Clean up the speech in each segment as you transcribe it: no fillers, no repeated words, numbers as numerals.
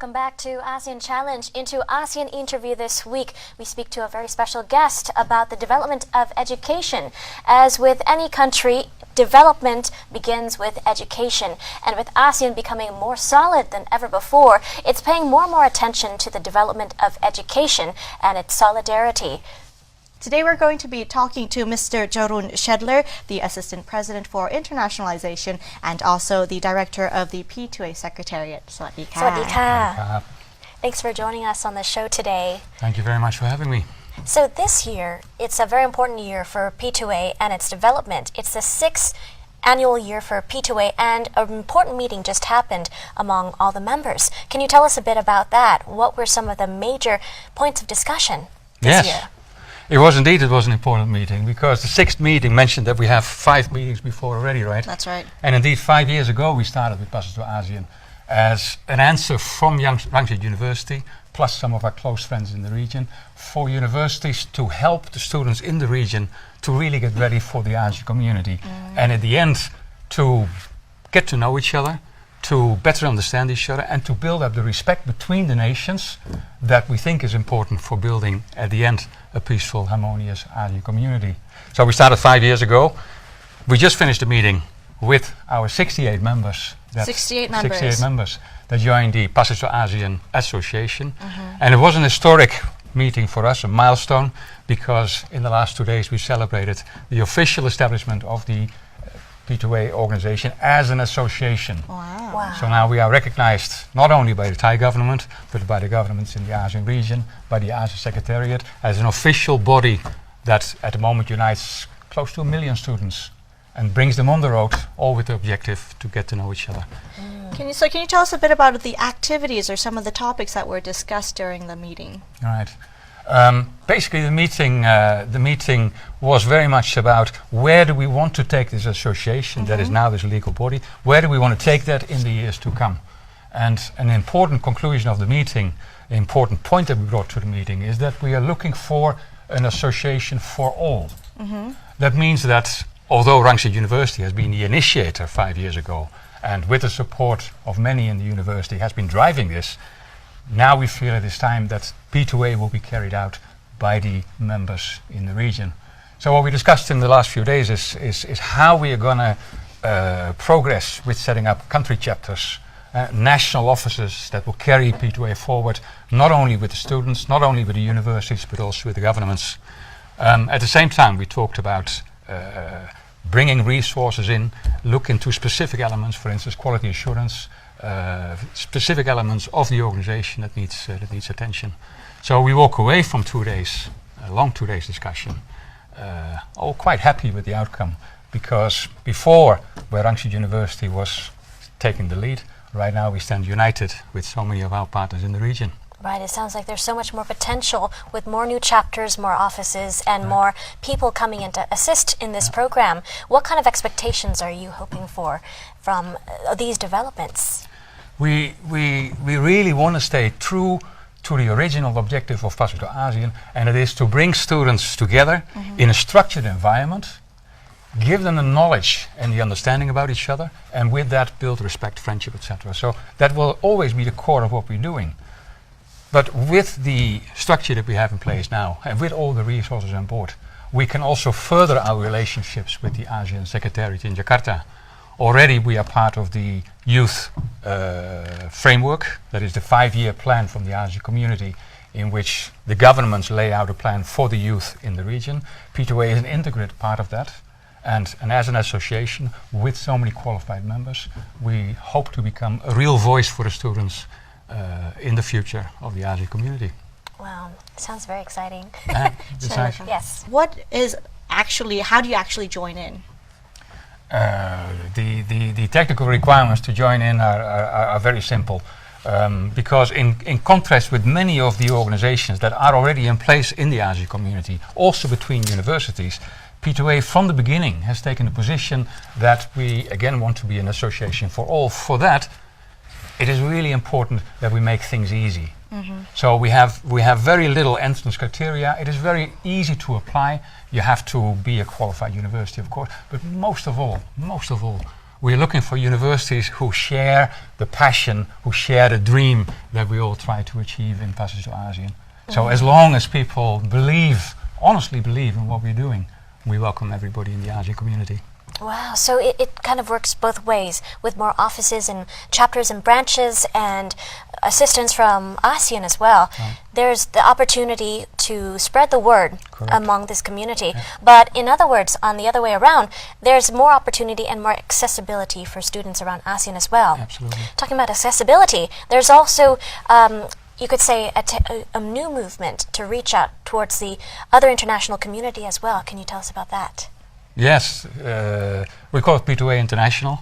welcome back to ASEAN Challenge. Into ASEAN Interview this week, we speak to a very special guest about the development of education. As with any country, development begins with education. And with ASEAN becoming more solid than ever before, it's paying more and more attention to the development of education and its solidarity. Today we're going to be talking to Mr. Jorun Shedler, the Assistant President for Internationalization and also the Director of the P2A Secretariat. Sawadee ka. Sawadee ka. Thanks for joining us on the show today. Thank you very much for having me. So this year, it's a very important year for P2A and its development. It's the 6th annual year for P2A, and an important meeting just happened among all the members. Can you tell us a bit about that? What were some of the major points of discussion this year? It was an important meeting, because the 6th meeting mentioned that we have 5 meetings before already, right? That's right. And indeed, 5 years ago we started with Passage to ASEAN as an answer from Rangsit University, plus some of our close friends in the region, for universities to help the students in the region to really get ready for the ASEAN community. And at the end, to get to know each other, to better understand each other, and to build up the respect between the nations that we think is important for building, at the end, a peaceful, harmonious ASEAN community. So we started 5 years ago. We just finished a meeting with our 68 members. 68 members. 68 members that joined the Passage to ASEAN Association. And it was an historic meeting for us, a milestone, because in the last 2 days we celebrated the official establishment of the P2A organization as an association. Wow. So now we are recognized not only by the Thai government, but by the governments in the ASEAN region, by the ASEAN Secretariat, as an official body that at the moment unites close to 1 million students and brings them on the road, all with the objective to get to know each other. Can you tell us a bit about the activities or some of the topics that were discussed during the meeting? All right. Basically, the meeting was very much about where do we want to take this association that is now this legal body, where do we want to take that in the years to come. And an important conclusion of the meeting, an important point that we brought to the meeting, is that we are looking for an association for all. That means that although Rangsit University has been the initiator 5 years ago, and with the support of many in the university has been driving this, now we feel it is time that P2A will be carried out by the members in the region. So what we discussed in the last few days is how we are going to progress with setting up country chapters, national offices that will carry P2A forward, not only with the students, not only with the universities, but also with the governments. At the same time, we talked about bringing resources in, look into specific elements, for instance, quality assurance, specific elements of the organization that needs attention. So we walk away from 2 days, a long 2 days discussion, all quite happy with the outcome, because before, where Rangsit University was taking the lead, right now we stand united with so many of our partners in the region. Right, it sounds like there's so much more potential with more new chapters, more offices, and more people coming in to assist in this program. What kind of expectations are you hoping for from these developments? We really want to stay true to the original objective of Passage to ASEAN, and it is to bring students together in a structured environment, give them the knowledge and the understanding about each other, and with that build respect, friendship, etc. So that will always be the core of what we're doing. But with the structure that we have in place now, and with all the resources on board, we can also further our relationships with the ASEAN Secretariat in Jakarta. Already we are part of the youth framework, that is the 5-year plan from the ASEAN community, in which the governments lay out a plan for the youth in the region. P2A is an integrated part of that, and as an association with so many qualified members, we hope to become a real voice for the students in the future of the ASEAN community. Wow, sounds very exciting. Yes. How do you actually join in? The technical requirements to join in are very simple, because in contrast with many of the organizations that are already in place in the ASEAN community, also between universities, P2A from the beginning has taken the position that we again want to be an association for all. For that, it is really important that we make things easy. So we have very little entrance criteria. It is very easy to apply. You have to be a qualified university, of course, but most of all, we're looking for universities who share the passion, who share the dream that we all try to achieve in Passage to ASEAN. So as long as people honestly believe in what we're doing, we welcome everybody in the ASEAN community. Wow, so it kind of works both ways, with more offices and chapters and branches and assistance from ASEAN as well. Right. There's the opportunity to spread the word Correct. among this community. But in other words, on the other way around, there's more opportunity and more accessibility for students around ASEAN as well. Absolutely. Talking about accessibility, there's also you could say a new movement to reach out towards the other international community as well. Can you tell us about that? Yes, we call it P2A International.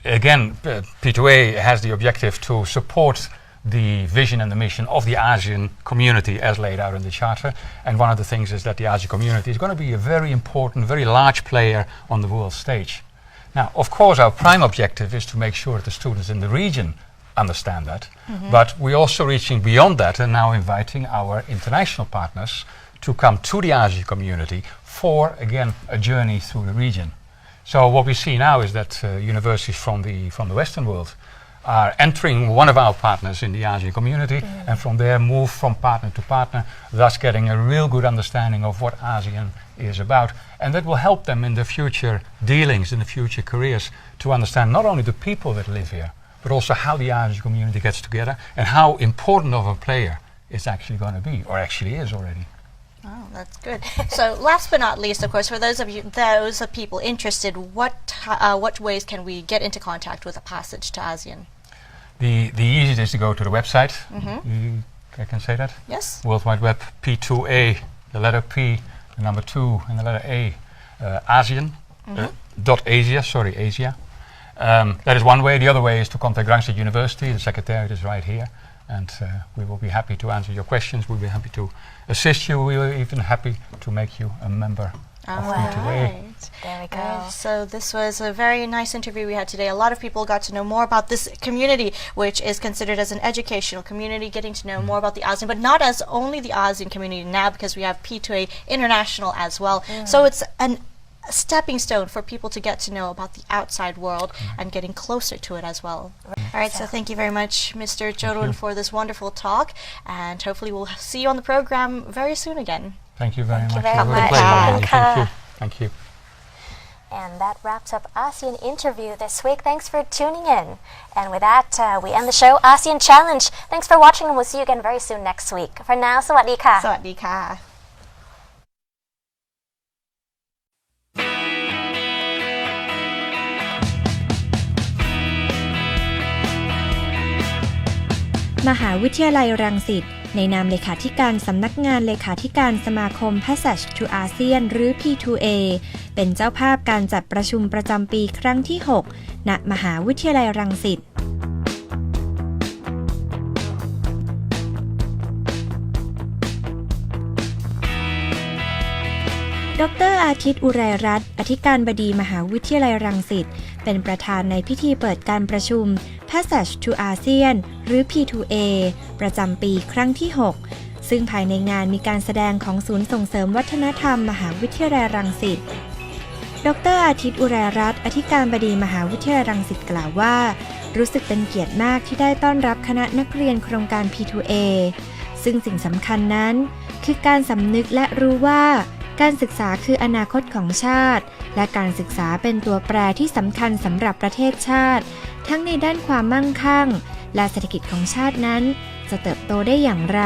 Again, P2A has the objective to support the vision and the mission of the ASEAN community as laid out in the Charter. And one of the things is that the ASEAN community is going to be a very important, very large player on the world stage. Now, of course, our prime objective is to make sure that the students in the region understand that. But we're also reaching beyond that and now inviting our international partners to come to the ASEAN community for, again, a journey through the region. So what we see now is that universities from the Western world are entering one of our partners in the ASEAN community and from there move from partner to partner, thus getting a real good understanding of what ASEAN is about. And that will help them in the future dealings, in the future careers, to understand not only the people that live here, but also how the ASEAN community gets together and how important of a player it's actually going to be, or actually is already. Oh, that's good. So, last but not least, of course, for those of people interested, what ways can we get into contact with a Passage to ASEAN? The easiest is to go to the website. I can say that? Yes. World Wide Web, P2A, the letter P, the number 2, and the letter A, ASEAN, Asia. That is one way. The other way is to contact Rangsit University. The secretariat is right here. And we will be happy to answer your questions. We'll be happy to assist you. We are even happy to make you a member of P2A. Right. There we go. So this was a very nice interview we had today. A lot of people got to know more about this community, which is considered as an educational community, getting to know more about the ASEAN, but not as only the ASEAN community now, because we have P2A International as well. So it's a stepping stone for people to get to know about the outside world and getting closer to it as well. All right, so thank you very much, Mr. Jorun, for this wonderful talk, and hopefully we'll see you on the program very soon again. Thank you very much. very It was a much. pleasure. Thank you. Thank you. And that wraps up ASEAN Interview this week. Thanks for tuning in. And with that, we end the show, ASEAN Challenge. Thanks for watching, and we'll see you again very soon next week. For now, สวัสดีค่ะ สวัสดีค่ะ มหาวิทยาลัยรังสิตในนามเลขาธิการสำนักงานเลขาธิการสมาคม Passage to ASEAN หรือ P2A เป็นเจ้าภาพการจัดประชุมประจำปีครั้งที่ 6 ณ มหาวิทยาลัยรังสิตดร.อาทิตย์อุไรรัตน์อธิการบดีมหาวิทยาลัยรังสิตเป็นประธานในพิธีเปิดการประชุม Passage to ASEAN หรือ P2A ประจำปีครั้งที่ 6 ซึ่งภายในงานมีการแสดงของศูนย์ส่งเสริมวัฒนธรรมมหาวิทยาลัยรังสิตดร.อาทิตย์อุไรรัตน์อธิการบดีมหาวิทยาลัยรังสิตกล่าวว่ารู้สึกเป็นเกียรติมากที่ได้ต้อนรับคณะนักเรียนโครงการ P2A ซึ่งสิ่งสำคัญนั้นคือการสำนึกและรู้ว่าการศึกษาคืออนาคตของชาติและการศึกษาเป็นตัวแปรที่สำคัญสำหรับประเทศชาติทั้งในด้านความมั่งคั่งและเศรษฐกิจของชาตินั้นจะเติบโตได้อย่างไร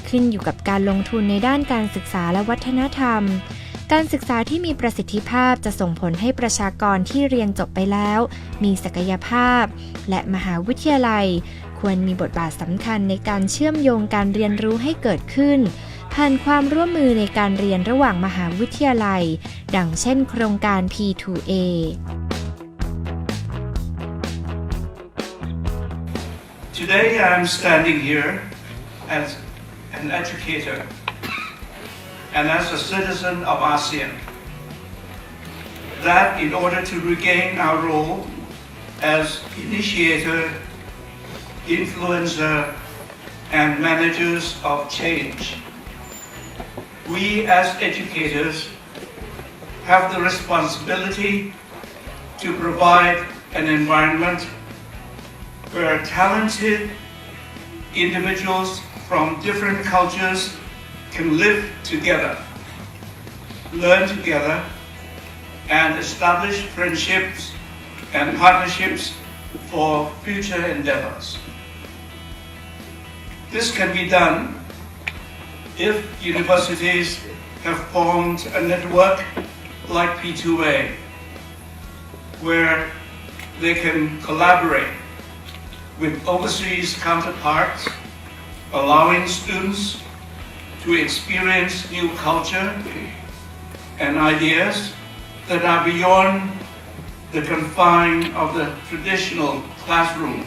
ขึ้นอยู่กับการลงทุนในด้านการศึกษาและวัฒนธรรมการศึกษาที่มีประสิทธิภาพจะส่งผลให้ประชากรที่เรียนจบไปแล้วมีศักยภาพและมหาวิทยาลัยควรมีบทบาทสำคัญในการเชื่อมโยงการเรียนรู้ให้เกิดขึ้นผ่านความร่วมมือในการเรียนระหว่างมหาวิทยาลัยดังเช่นโครงการ P2A Today I'm standing here as an educator and as a citizen of ASEAN, that in order to regain our role as initiator, influencer, and managers of change, we as educators have the responsibility to provide an environment where talented individuals from different cultures can live together, learn together, and establish friendships and partnerships for future endeavors. This can be done if universities have formed a network like P2A, where they can collaborate with overseas counterparts, allowing students to experience new culture and ideas that are beyond the confine of the traditional classroom.